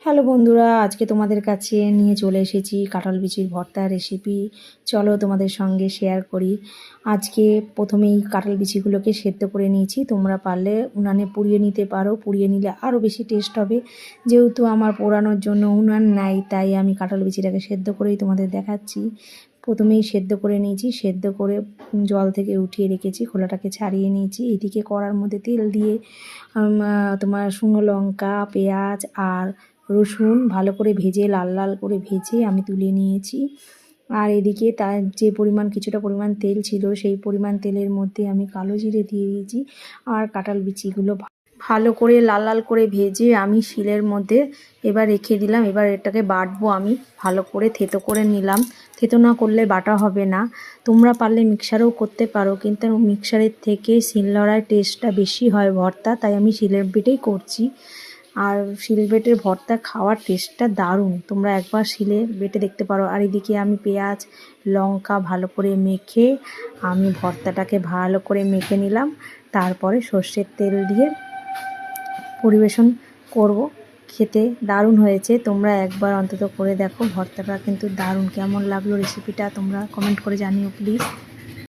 Hello বন্ধুরা, আজকে তোমাদের কাছে নিয়ে চলে এসেছি কাঁঠাল বিচির ভর্তা রেসিপি। চলো তোমাদের সঙ্গে শেয়ার করি। আজকে প্রথমেই কাঁঠাল বিচিগুলোকে সেদ্ধ করে নিয়েছি। তোমরা পারলে উনানে পুড়িয়ে নিতে পারো, পুড়িয়ে নিলে আরও বেশি টেস্ট হবে। যেহেতু আমার পোড়ানোর জন্য উনান নাই, তাই আমি কাঁঠাল বিচিটাকে সেদ্ধ করেই তোমাদের দেখাচ্ছি। প্রথমেই সেদ্ধ করে নিয়েছি, সেদ্ধ করে জল থেকে উঠিয়ে রেখেছি, খোলাটাকে ছাড়িয়ে নিয়েছি। এদিকে কড়ার মধ্যে তেল দিয়ে তোমার শুকনো লঙ্কা, পেঁয়াজ আর রসুন ভালো করে ভেজে লাল লাল করে ভেজে আমি তুলে নিয়েছি। আর এদিকে তার যে কিছুটা পরিমাণ তেল ছিল, সেই পরিমাণ তেলের মধ্যে আমি কালো জিরে দিয়ে দিয়েছি। আর কাঁঠাল বিচিগুলো ভালো করে লাল লাল করে ভেজে আমি শিলের মধ্যে এবার রেখে দিলাম। এবার এটাকে বাটবো, আমি ভালো করে থেতো করে নিলাম। থেতো না করলে বাটা হবে না। তোমরা পারলে মিক্সারেও করতে পারো, কিন্তু মিক্সারের থেকে শিলনোড়ার টেস্টটা বেশি হয় ভর্তা, তাই আমি শিলের বেটেই করছি। আর শিল বেটের ভর্তা খাওয়ার টেস্টটা দারুণ, তোমরা একবার শিলে বেটে দেখতে পারো। আর এদিকে আমি পেঁয়াজ লঙ্কা ভালো করে মেখে আমি ভর্তাটাকে ভালো করে মেখে নিলাম। তারপরে সর্ষের তেল দিয়ে পরিবেশন করব। খেতে দারুণ হয়েছে, তোমরা একবার অন্তত করে দেখো। ভর্তাটা কিন্তু দারুণ। কেমন লাগলো রেসিপিটা তোমরা কমেন্ট করে জানিও প্লিজ।